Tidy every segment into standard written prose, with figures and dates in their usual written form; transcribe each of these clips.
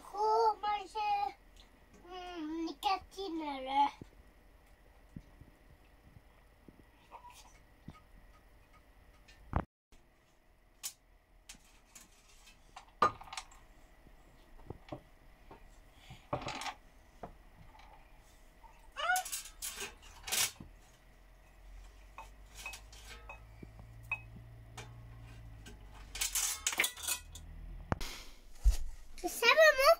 faut manger nicotine là. C'est ça, maman?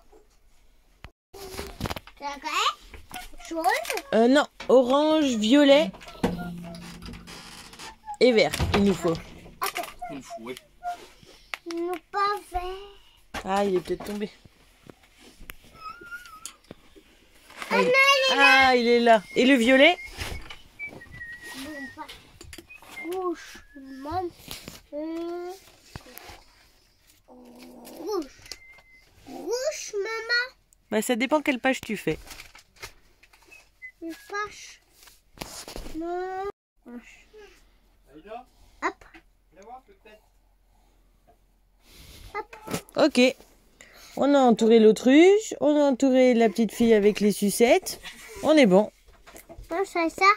Jaune? Non, orange, violet et vert, il nous faut. Non, pas vert. Ah, il est peut-être tombé. Ah non, Ah, il est là. Et le violet? bon, pas rouge, maman. Rouge. Rouge, maman. Bah, ça dépend quelle page tu fais. Une page. Non. Hop. Hop. Ok. On a entouré l'autruche, on a entouré la petite fille avec les sucettes. On est bon. Non, c'est ça.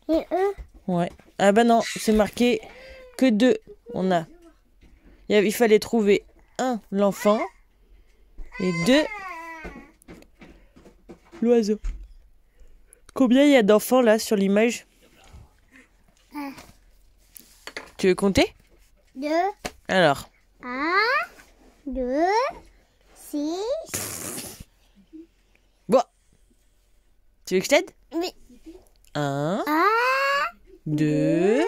Et eux. Ouais. Ah bah non, c'est marqué que 2. On a. Il fallait trouver 1, l'enfant, et 2, l'oiseau. Combien il y a d'enfants là sur l'image? Tu veux compter? 2. Alors. 1, 2, 6. Bon. Tu veux que je t'aide? Oui. 1, 1, 2.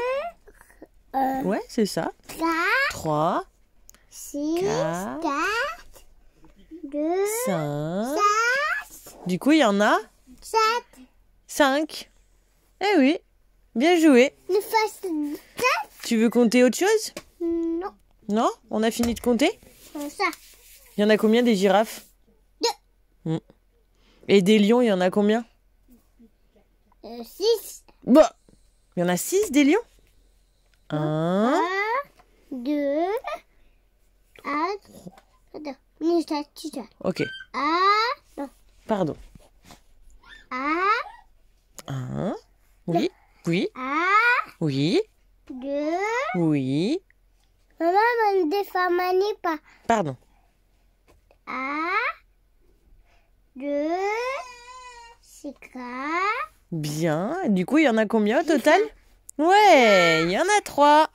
Ouais, c'est ça. 4, 3, 6, 4, 4, 2, 5. 7, Du coup, il y en a 7. 5. Eh oui. Bien joué. Nous faisons 7. Tu veux compter autre chose? Non. Non? On a fini de compter? Comme ça. Il y en a combien des girafes? 2. Et des lions, il y en a combien? 6. Bah, il y en a 6 des lions? 1, 2. 1. Attends. ok, 1. pardon. 1. 1, oui, oui, 1. oui, 2. oui, Maman, on ne déforme pas. pardon. 1. 2. C'est 4. Bien, et du coup, il y en a combien au total? Ouais, il y en a 3.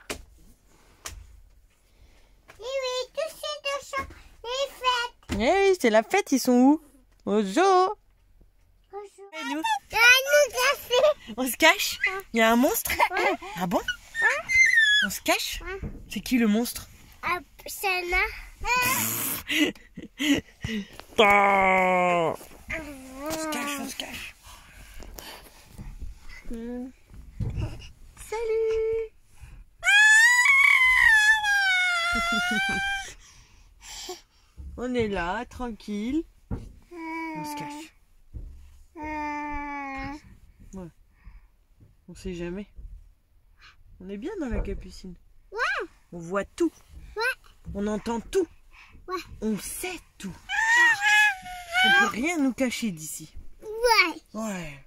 Oui, tous ces 200, les fêtes. Eh oui, c'est la fête, ils sont où? Au zoo. Bonjour. Et nous, Nous café. on se cache? Il y a un monstre? Ah bon? On se cache? C'est qui le monstre? C'est là. On se cache, on se cache. Salut. On est là, tranquille. On se cache. Ouais. On sait jamais. On est bien dans la capucine. Ouais. On voit tout. Ouais. On entend tout. Ouais. On sait tout. On peut rien nous cacher d'ici. Ouais. Ouais.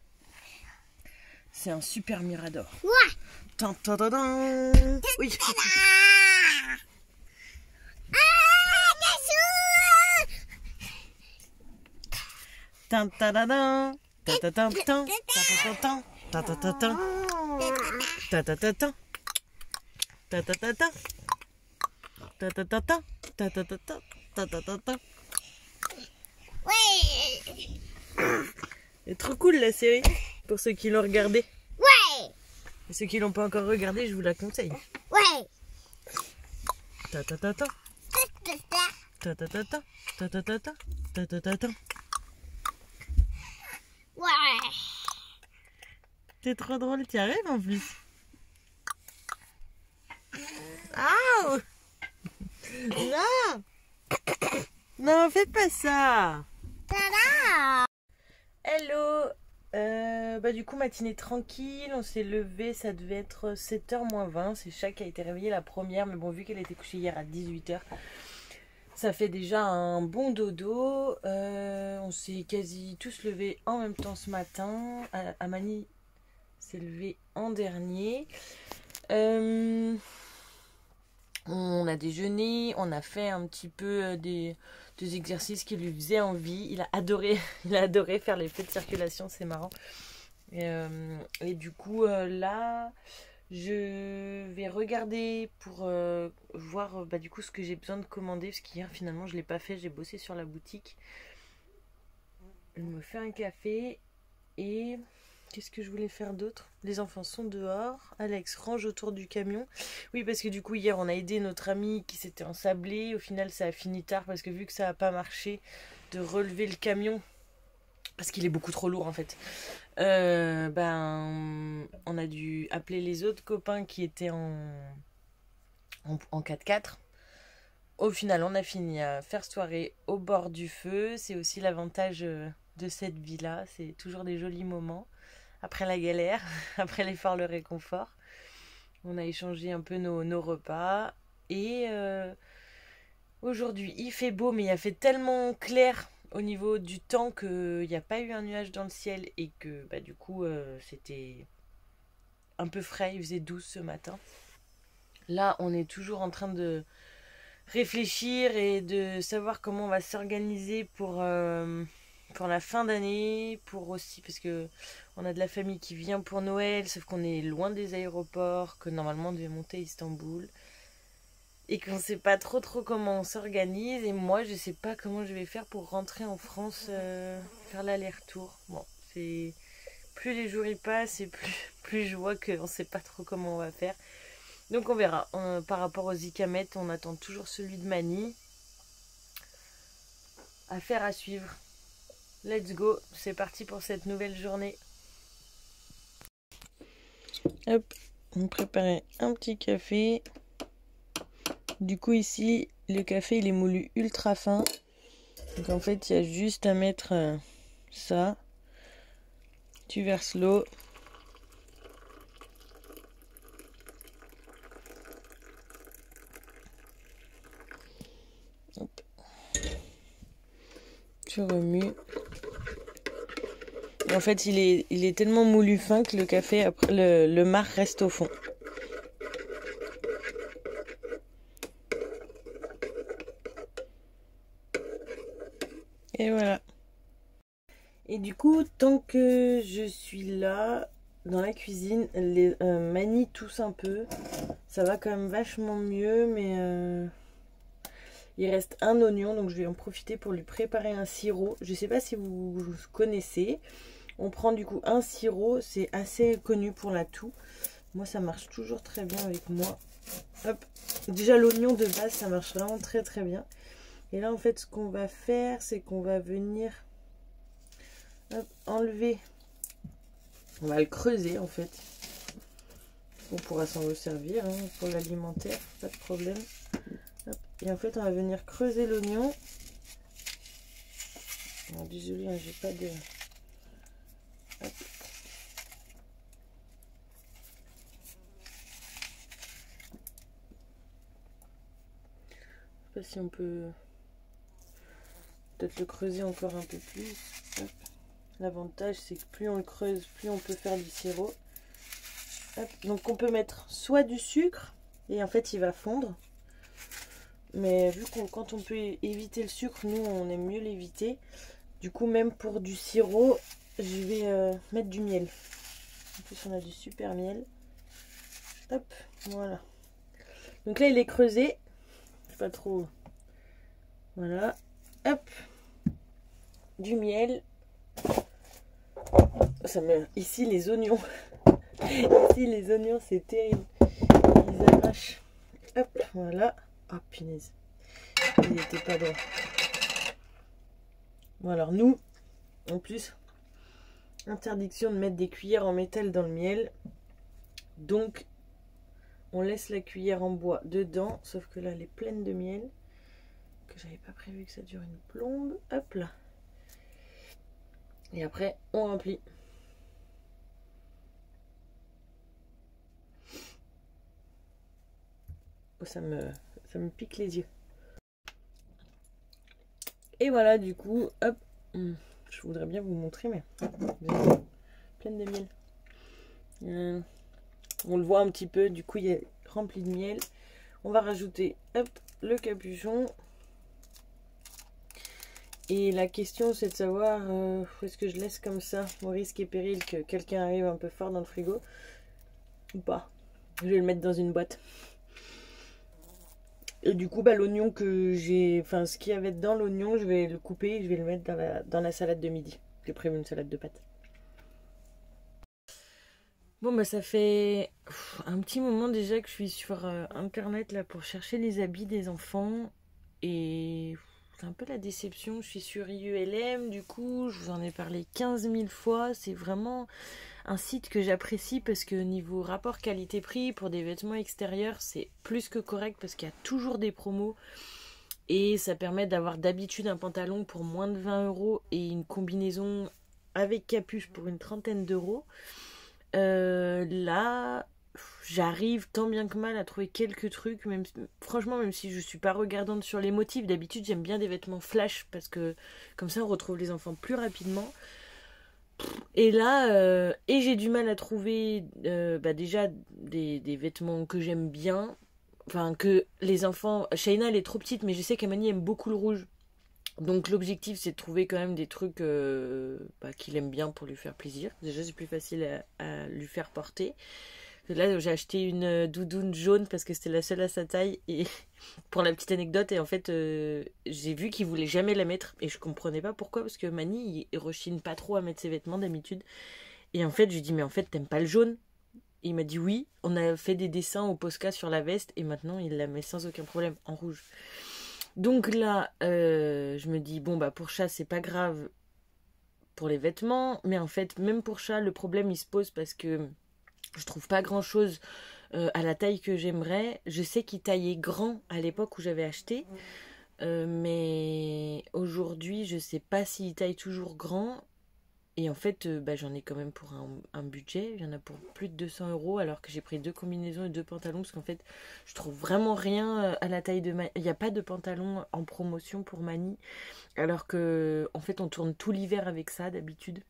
C'est un super mirador. Ouais. Tan, tan, tan, tan. Oui. Tan, tan, tan, tan. Tan, tan, tan, tan. Tan, tan, tan, tan. Tan, tan, tan, tan. Tan, tan, tan, tan. Tan, tan, tan, tan. Tan, tan, tan, tan. Tan, tan, tan, tan. Tan, tan, tan, tan. Ouais. C'est trop cool la série pour ceux qui l'ont regardé. Ouais. Et ceux qui l'ont pas encore regardé, je vous la conseille. Ouais. Ta ta ta ta. Ta ta ta ta. Ta ta ta ta. Ta ta ta ta. Ouais. C'est trop drôle, tu y arrives en plus. Ah non. Non, faites pas ça. Tada! Hello. Du coup, matinée tranquille, on s'est levé, ça devait être 7h moins 20. C'est Cha qui a été réveillée la première, mais bon, vu qu'elle était couchée hier à 18h, ça fait déjà un bon dodo. On s'est quasi tous levés en même temps ce matin. Amani s'est levée en dernier. On a déjeuné, on a fait un petit peu des exercices qui lui faisaient envie. Il a adoré faire les feux de circulation, c'est marrant. Et du coup, là, je vais regarder pour voir du coup ce que j'ai besoin de commander. Parce qu'hier, finalement, je ne l'ai pas fait. J'ai bossé sur la boutique. Je me fais un café. Et qu'est-ce que je voulais faire d'autre? Les enfants sont dehors. Alex range autour du camion. Oui, parce que du coup, hier, on a aidé notre ami qui s'était ensablé. Au final, ça a fini tard parce que vu que ça n'a pas marché de relever le camion, parce qu'il est beaucoup trop lourd en fait, on a dû appeler les autres copains qui étaient en 4x4. Au final, on a fini à faire soirée au bord du feu. C'est aussi l'avantage de cette vie-là. C'est toujours des jolis moments. Après la galère, après l'effort, le réconfort. On a échangé un peu nos repas. Et aujourd'hui, il fait beau, mais il a fait tellement clair au niveau du temps qu'il n'y a pas eu un nuage dans le ciel. Et que du coup, c'était un peu frais. Il faisait 12 ce matin. Là, on est toujours en train de réfléchir et de savoir comment on va s'organiser pour la fin d'année, pour aussi parce que on a de la famille qui vient pour Noël, sauf qu'on est loin des aéroports, que normalement on devait monter à Istanbul et qu'on sait pas trop comment on s'organise. Et moi, je sais pas comment je vais faire pour rentrer en France, faire l'aller-retour. Bon, c'est plus les jours y passent et plus je vois qu'on sait pas trop comment on va faire. Donc on verra. Par rapport aux Ikamet, on attend toujours celui de Mani. Affaire à suivre. Let's go. C'est parti pour cette nouvelle journée. Hop, on préparait un petit café. Du coup ici, le café il est moulu ultra fin. Donc en fait, il y a juste à mettre ça. Tu verses l'eau. Hop. Tu remues. Et en fait, il est tellement moulu fin que le café, après le marc reste au fond. Et voilà. Et du coup, tant que je suis là, dans la cuisine, les Mani toussent un peu. Ça va quand même vachement mieux, mais il reste un oignon, donc je vais en profiter pour lui préparer un sirop. Je ne sais pas si vous connaissez. On prend du coup un sirop, c'est assez connu pour la toux. Moi, ça marche toujours très bien avec moi. Hop. Déjà, l'oignon de base, ça marche vraiment très très bien. Et là, en fait, ce qu'on va faire, c'est qu'on va venir enlever. On va le creuser, en fait. On pourra s'en resservir pour l'alimentaire, pas de problème. Hop. Et en fait, on va venir creuser l'oignon. Désolée, j'ai pas de... Hop. Je sais pas si on peut peut-être le creuser encore un peu plus. L'avantage, c'est que plus on le creuse, plus on peut faire du sirop. Hop. Donc on peut mettre soit du sucre et en fait il va fondre. Mais vu qu'on quand on peut éviter le sucre, nous on aime mieux l'éviter. Du coup, même pour du sirop, je vais mettre du miel. En plus, on a du super miel. Hop, voilà. Donc là, il est creusé. Je sais pas trop. Voilà. Hop. Du miel. Ça me... Ici, les oignons. Ici, les oignons, c'est terrible. Ils arrachent. Hop, voilà. Oh, punaise. Il n'était pas droit. Bon, alors nous, en plus, interdiction de mettre des cuillères en métal dans le miel. Donc, on laisse la cuillère en bois dedans, sauf que là, elle est pleine de miel. Que j'avais pas prévu que ça dure une plombe. Hop là. Et après, on remplit. Oh, ça me pique les yeux. Et voilà, du coup, hop. Je voudrais bien vous montrer, mais pleine de miel. On le voit un petit peu, du coup, il est rempli de miel. On va rajouter, hop, le capuchon. Et la question, c'est de savoir est-ce que je laisse comme ça, au risque et péril que quelqu'un arrive un peu fort dans le frigo, ou pas. Je vais le mettre dans une boîte. Et du coup, bah, l'oignon que j'ai... Enfin, ce qu'il y avait dedans, l'oignon, je vais le couper et je vais le mettre dans la salade de midi. J'ai prévu une salade de pâtes. Bon, bah ça fait un petit moment déjà que je suis sur Internet là pour chercher les habits des enfants. Et c'est un peu la déception. Je suis sur IULM, du coup, je vous en ai parlé 15 000 fois. C'est vraiment un site que j'apprécie parce que niveau rapport qualité-prix pour des vêtements extérieurs, c'est plus que correct parce qu'il y a toujours des promos et ça permet d'avoir d'habitude un pantalon pour moins de 20 € et une combinaison avec capuche pour une trentaine d'euros. Là, j'arrive tant bien que mal à trouver quelques trucs, franchement, même si je suis pas regardante sur les motifs, d'habitude j'aime bien des vêtements flash parce que comme ça on retrouve les enfants plus rapidement. Et là, j'ai du mal à trouver déjà des vêtements que j'aime bien. Enfin, que les enfants... Shaina, elle est trop petite, mais je sais qu'Amani aime beaucoup le rouge. Donc l'objectif, c'est de trouver quand même des trucs qu'il aime bien pour lui faire plaisir. Déjà, c'est plus facile à lui faire porter. Là, j'ai acheté une doudoune jaune parce que c'était la seule à sa taille. Et pour la petite anecdote, et en fait, j'ai vu qu'il voulait jamais la mettre. Et je comprenais pas pourquoi, parce que Mani, il rechigne pas trop à mettre ses vêtements d'habitude. Et en fait, je lui dis, mais en fait, t'aimes pas le jaune? Et il m'a dit oui. On a fait des dessins au Posca sur la veste. Et maintenant, il la met sans aucun problème en rouge. Donc là, je me dis, bon, bah pour chat, c'est pas grave pour les vêtements. Mais en fait, même pour chat, le problème, il se pose parce que je trouve pas grand chose à la taille que j'aimerais. Je sais qu'il taillait grand à l'époque où j'avais acheté, mais aujourd'hui je sais pas s'il taille toujours grand. Et en fait, j'en ai quand même pour un budget. Il y en a pour plus de 200 € alors que j'ai pris 2 combinaisons et 2 pantalons parce qu'en fait, je trouve vraiment rien à la taille de Mani. Il n'y a pas de pantalon en promotion pour Mani alors que en fait, on tourne tout l'hiver avec ça d'habitude.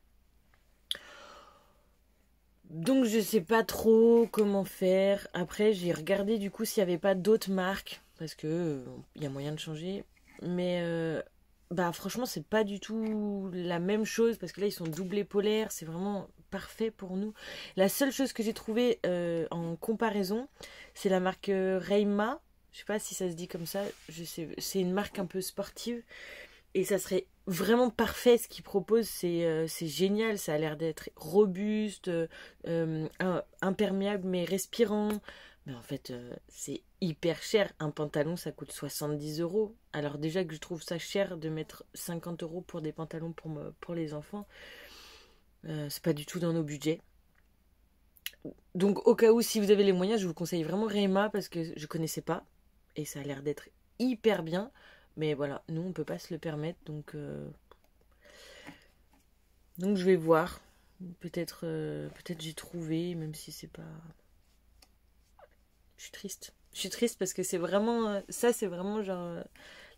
Donc je sais pas trop comment faire. Après j'ai regardé du coup s'il n'y avait pas d'autres marques. Parce que y a moyen de changer. Mais franchement c'est pas du tout la même chose. Parce que là ils sont doublés polaires. C'est vraiment parfait pour nous. La seule chose que j'ai trouvée en comparaison, c'est la marque Reima. Je sais pas si ça se dit comme ça. Je sais, c'est une marque un peu sportive. Et ça serait vraiment parfait ce qu'ils proposent, c'est génial, ça a l'air d'être robuste, imperméable mais respirant. Mais en fait, c'est hyper cher. Un pantalon, ça coûte 70 €. Alors déjà que je trouve ça cher de mettre 50 € pour des pantalons pour les enfants, c'est pas du tout dans nos budgets. Donc au cas où, si vous avez les moyens, je vous conseille vraiment Reima parce que je connaissais pas. Et ça a l'air d'être hyper bien. Mais voilà, nous on peut pas se le permettre, donc je vais voir. Peut-être j'ai trouvé, même si c'est pas. Je suis triste. Je suis triste parce que c'est vraiment ça, c'est vraiment genre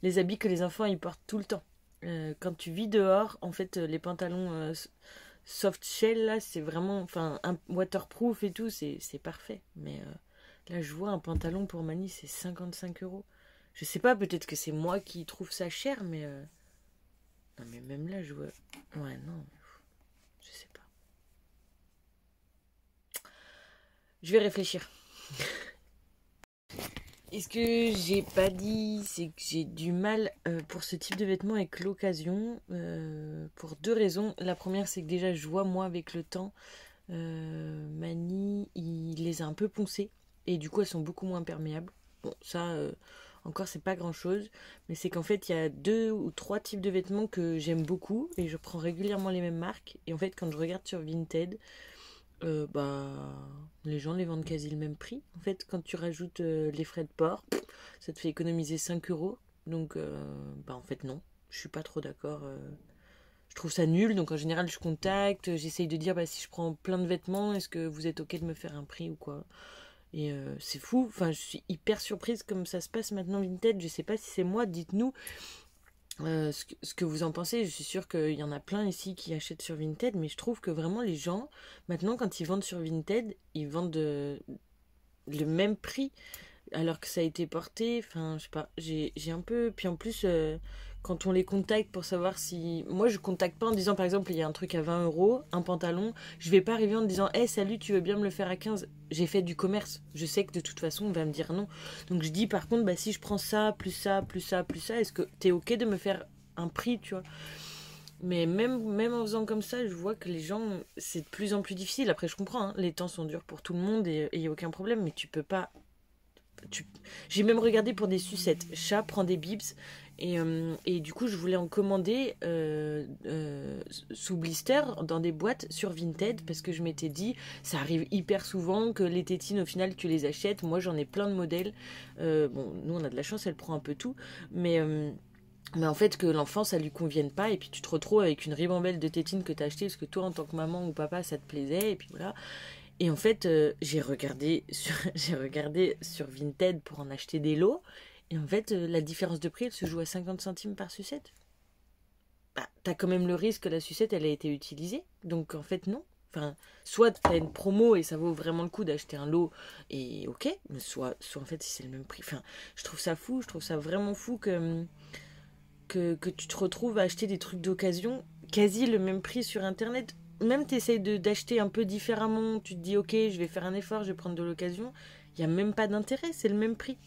les habits que les enfants ils portent tout le temps. Quand tu vis dehors, en fait, les pantalons soft shell là, c'est vraiment, enfin, un waterproof et tout, c'est parfait. Mais là, je vois un pantalon pour Mani, c'est 55 €. Je sais pas, peut-être que c'est moi qui trouve ça cher, mais non, mais même là, je vois. Ouais, non, je sais pas. Je vais réfléchir. Et ce que j'ai pas dit, c'est que j'ai du mal pour ce type de vêtements avec l'occasion, pour 2 raisons. La première, c'est que déjà, je vois moi avec le temps, Mani, il les a un peu poncées, et du coup, elles sont beaucoup moins perméables. Bon, ça, Encore, c'est pas grand chose, mais c'est qu'en fait, il y a 2 ou 3 types de vêtements que j'aime beaucoup et je prends régulièrement les mêmes marques. Et en fait, quand je regarde sur Vinted, bah, les gens les vendent quasi le même prix. En fait, quand tu rajoutes les frais de port, ça te fait économiser 5 euros. Donc, bah, en fait, non, je suis pas trop d'accord. Je trouve ça nul, donc en général, je contacte, j'essaye de dire, bah, si je prends plein de vêtements, est-ce que vous êtes OK de me faire un prix ou quoi? Et c'est fou, enfin je suis hyper surprise comme ça se passe maintenant Vinted, je sais pas si c'est moi, dites-nous ce que vous en pensez, je suis sûre qu'il y en a plein ici qui achètent sur Vinted, mais je trouve que vraiment les gens, maintenant quand ils vendent sur Vinted, ils vendent le même prix alors que ça a été porté, enfin je sais pas, j'ai un peu, puis en plus quand on les contacte pour savoir si, moi je contacte pas en disant par exemple il y a un truc à 20 euros, un pantalon, je vais pas arriver en disant hey salut tu veux bien me le faire à 15, j'ai fait du commerce, je sais que de toute façon on va me dire non, donc je dis par contre bah si je prends ça, plus ça, plus ça, plus ça, est-ce que t'es ok de me faire un prix tu vois, mais même en faisant comme ça, je vois que les gens, c'est de plus en plus difficile. Après, je comprends, hein, les temps sont durs pour tout le monde et il n'y a aucun problème, mais tu peux pas. J'ai même regardé pour des sucettes. Chat prend des bibs et du coup, je voulais en commander sous blister dans des boîtes sur Vinted parce que je m'étais dit, ça arrive hyper souvent que les tétines, au final, tu les achètes. Moi, j'en ai plein de modèles. Bon, nous, on a de la chance, elle prend un peu tout, mais en fait, que l'enfant, ça lui convienne pas, et puis tu te retrouves avec une ribambelle de tétines que tu as achetées parce que toi, en tant que maman ou papa, ça te plaisait, et puis voilà. Et en fait, j'ai regardé sur Vinted pour en acheter des lots, et en fait, la différence de prix, elle se joue à 50 centimes par sucette. Bah, t'as quand même le risque que la sucette, elle a été utilisée, donc en fait, non. Enfin, soit t'as une promo et ça vaut vraiment le coup d'acheter un lot, et ok, mais soit en fait, si c'est le même prix. Enfin, je trouve ça fou, je trouve ça vraiment fou que tu te retrouves à acheter des trucs d'occasion quasi le même prix sur internet. Même tu essayes d'acheter un peu différemment, tu te dis ok je vais faire un effort, je vais prendre de l'occasion, il n'y a même pas d'intérêt, c'est le même prix.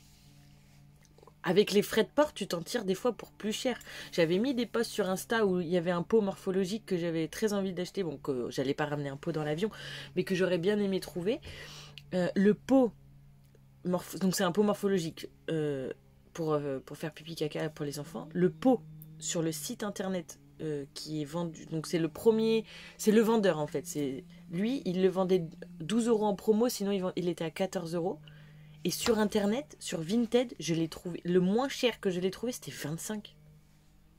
Avec les frais de port, tu t'en tires des fois pour plus cher. J'avais mis des posts sur Insta où il y avait un pot morphologique que j'avais très envie d'acheter, bon que j'allais pas ramener un pot dans l'avion, mais que j'aurais bien aimé trouver. Le pot, donc c'est un pot morphologique, pour faire pipi caca pour les enfants. Le pot sur le site internet qui est vendu, donc c'est le premier, c'est le vendeur en fait. Lui, il le vendait 12 euros en promo, sinon il était à 14 euros. Et sur internet, sur Vinted, je l'ai trouvé, le moins cher que je l'ai trouvé, c'était 25.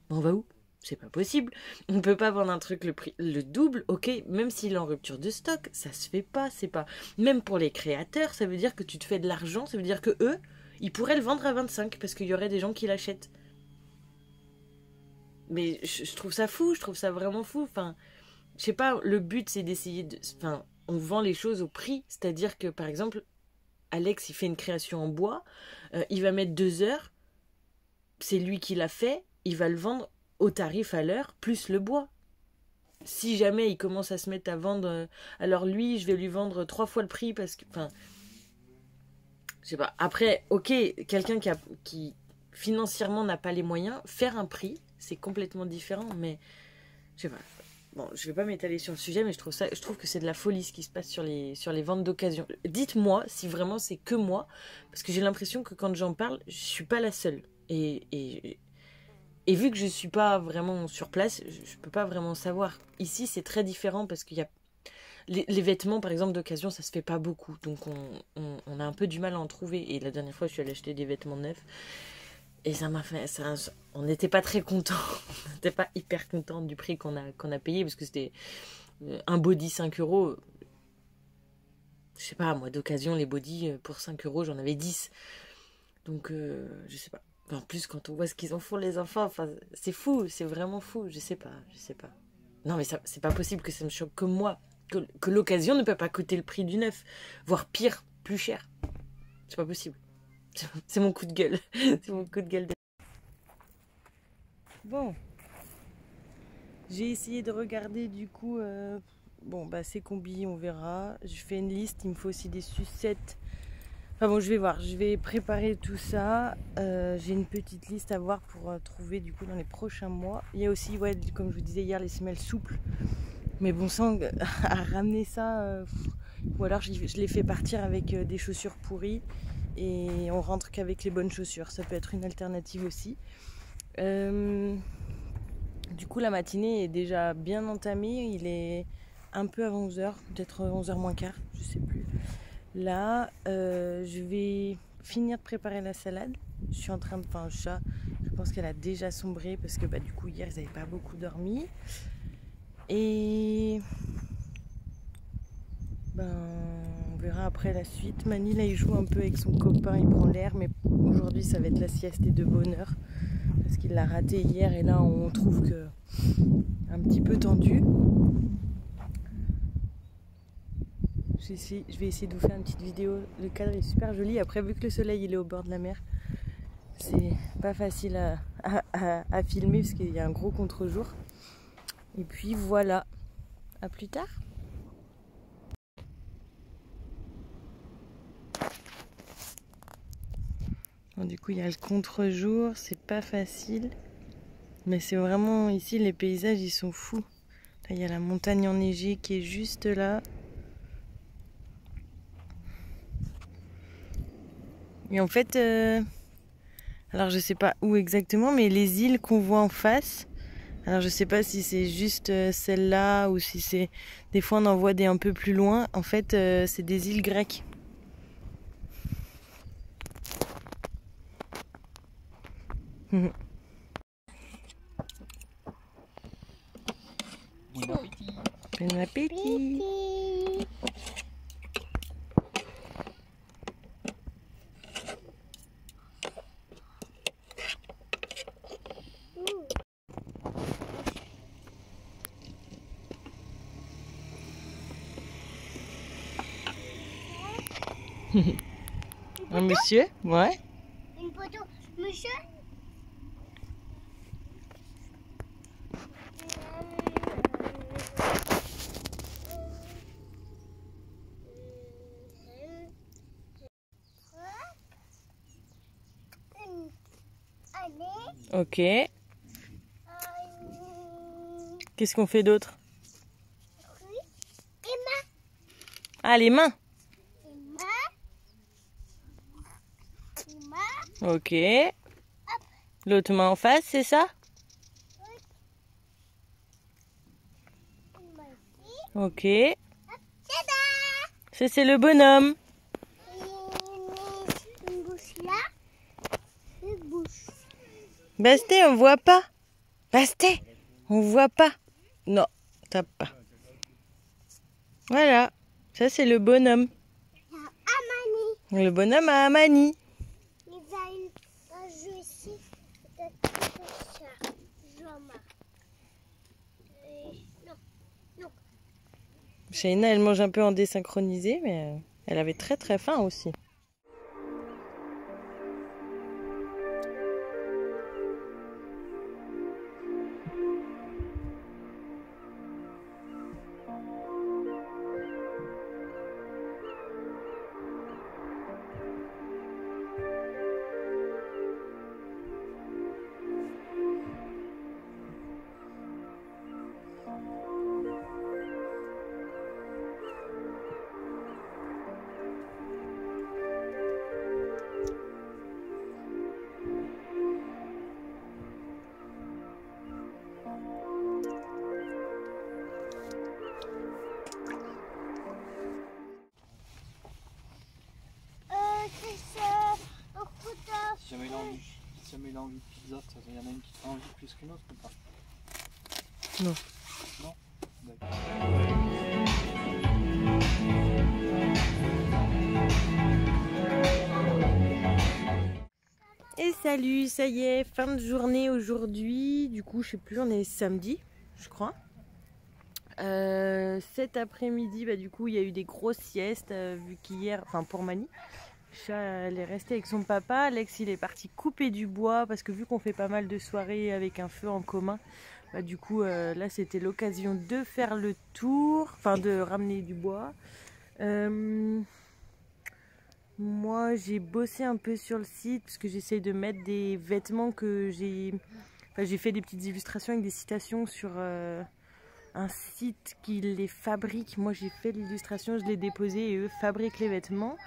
On va où? C'est pas possible. On peut pas vendre un truc le double, ok, même s'il est en rupture de stock, ça se fait pas, c'est pas. Même pour les créateurs, ça veut dire que tu te fais de l'argent, ça veut dire que eux, ils pourraient le vendre à 25 parce qu'il y aurait des gens qui l'achètent. Mais je trouve ça fou, je trouve ça vraiment fou. Enfin, je sais pas, le but c'est d'essayer de. Enfin, on vend les choses au prix, c'est-à-dire que par exemple, Alex il fait une création en bois, il va mettre 2 heures, c'est lui qui l'a fait, il va le vendre au tarif à l'heure plus le bois. Si jamais il commence à se mettre à vendre, alors lui je vais lui vendre 3 fois le prix parce que. Enfin, je sais pas. Après, ok, quelqu'un qui financièrement n'a pas les moyens, faire un prix, c'est complètement différent, mais je sais pas. Bon, je vais pas m'étaler sur le sujet, mais je trouve que c'est de la folie ce qui se passe sur les ventes d'occasion. Dites-moi si vraiment c'est que moi, parce que j'ai l'impression que quand j'en parle, je suis pas la seule. Et vu que je suis pas vraiment sur place, je peux pas vraiment savoir. Ici, c'est très différent parce qu'il y a les vêtements, par exemple, d'occasion, ça se fait pas beaucoup. Donc, on a un peu du mal à en trouver. Et la dernière fois, je suis allée acheter des vêtements neufs. Et ça m'a fait. On n'était pas très contents. On n'était pas hyper contents du prix qu'on a payé. Parce que c'était un body 5 euros. Je sais pas, moi, d'occasion, les bodys, pour 5 euros, j'en avais 10. Donc, je sais pas. En plus, quand on voit ce qu'ils en font, les enfants, enfin, c'est fou. C'est vraiment fou. Je sais pas. Non, mais ça, c'est pas possible que ça me choque que moi. Que l'occasion ne peut pas coûter le prix du neuf. Voire pire, plus cher. C'est pas possible. C'est mon coup de gueule. C'est mon coup de gueule. Bon. J'ai essayé de regarder du coup. Bon, bah c'est combi, on verra. Je fais une liste. Il me faut aussi des sucettes. Enfin bon, je vais voir. Je vais préparer tout ça. J'ai une petite liste à voir pour trouver du coup dans les prochains mois. Il y a aussi, ouais, comme je vous disais hier, les semelles souples. Mais bon sang, à ramener ça. Ou alors je les fais partir avec des chaussures pourries. et on rentre qu'avec les bonnes chaussures. Ça peut être une alternative aussi. Du coup, la matinée est déjà bien entamée. Il est un peu avant 11h, peut-être 11h moins quart, je sais plus. Là, je vais finir de préparer la salade. Je suis en train de... Enfin, chat, je pense qu'elle a déjà sombré parce que du coup, hier, ils n'avaient pas beaucoup dormi. Et... on verra après la suite. Mani, là, il joue un peu avec son copain, il prend l'air. Mais aujourd'hui, ça va être la sieste et de bonne heure. Parce qu'il l'a raté hier et là, on trouve que... un petit peu tendu. Je vais essayer de vous faire une petite vidéo. Le cadre est super joli. Après, vu que le soleil il est au bord de la mer, c'est pas facile à filmer parce qu'il y a un gros contre-jour. Et puis voilà. À plus tard. Bon, du coup, il y a le contre-jour. C'est pas facile. Mais c'est vraiment... Ici, les paysages, ils sont fous. Là, il y a la montagne enneigée qui est juste là. Et en fait, alors je sais pas où exactement, mais les îles qu'on voit en face, alors je sais pas si c'est juste celle-là ou si c'est... Des fois on en voit des un peu plus loin. En fait, c'est des îles grecques. Bon appétit. Bon appétit. Un monsieur? Ouais. Une photo, monsieur. Ok. Qu'est-ce qu'on fait d'autre? Ah, les mains. Ok. L'autre main en face, c'est ça? Ok. Ça, c'est le bonhomme. Une bouche là. Une bouche. Basté, on voit pas. Basté, on voit pas. Non, tape pas. Voilà. Ça, c'est le bonhomme. Amani. Le bonhomme à Amani. Il va un jeu ici. Shaina, elle mange un peu en désynchronisé, mais elle avait très très faim aussi. Si jamais il a envie de pizza, il y en a une qui a envie plus qu'une autre ou pas? Non. Non? Et salut, ça y est, fin de journée aujourd'hui. Du coup, je sais plus, on est samedi, je crois. Cet après-midi, du coup, il y a eu des grosses siestes, vu qu'hier, enfin pour Mani, Chat, elle est restée avec son papa. Alex, il est parti couper du bois parce que vu qu'on fait pas mal de soirées avec un feu en commun, du coup, là, c'était l'occasion de faire le tour, enfin de ramener du bois. Moi, j'ai bossé un peu sur le site parce que j'essaye de mettre des vêtements que j'ai... Enfin, j'ai fait des petites illustrations avec des citations sur un site qui les fabrique. Moi, j'ai fait l'illustration, je l'ai déposé et eux fabriquent les vêtements.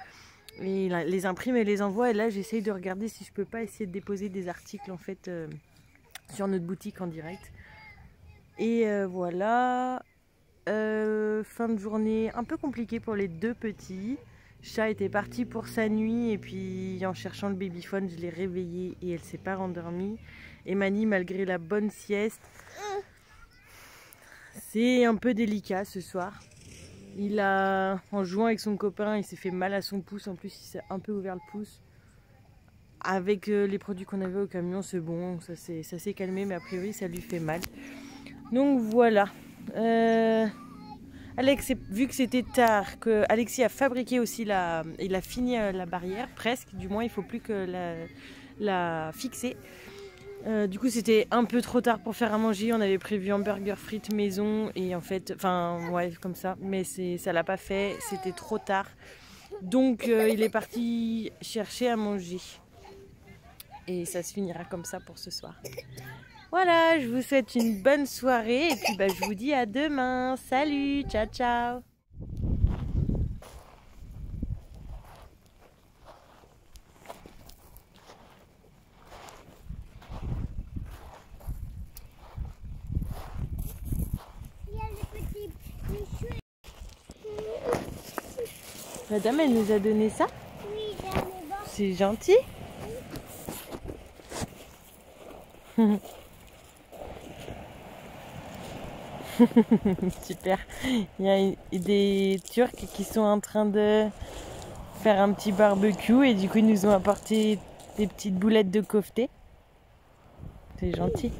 Et il les imprime et les envoie. Et là, j'essaye de regarder si je peux pas essayer de déposer des articles en fait sur notre boutique en direct. Et voilà. Fin de journée un peu compliquée pour les deux petits. Chat était parti pour sa nuit et puis en cherchant le babyphone, je l'ai réveillée et elle s'est pas rendormie. Et Mani, malgré la bonne sieste, c'est un peu délicat ce soir. En jouant avec son copain, il s'est fait mal à son pouce. En plus, il s'est un peu ouvert le pouce. Avec les produits qu'on avait au camion, c'est bon, ça s'est calmé, mais a priori, ça lui fait mal. Donc voilà. Alex, vu que c'était tard, que Alexis a fabriqué aussi il a fini la barrière, presque, du moins il faut plus que la fixer. Du coup c'était un peu trop tard pour faire à manger, on avait prévu hamburger frites maison et en fait, enfin ouais comme ça, mais ça l'a pas fait, c'était trop tard. Donc il est parti chercher à manger. Et ça se finira comme ça pour ce soir. Voilà, je vous souhaite une bonne soirée et puis je vous dis à demain. Salut, ciao ciao. Il y a les petits bichous. Madame, elle nous a donné ça. Oui, dans les bancs. C'est gentil. Super. Il y a des Turcs qui sont en train de faire un petit barbecue et du coup ils nous ont apporté des petites boulettes de kofté. C'est gentil.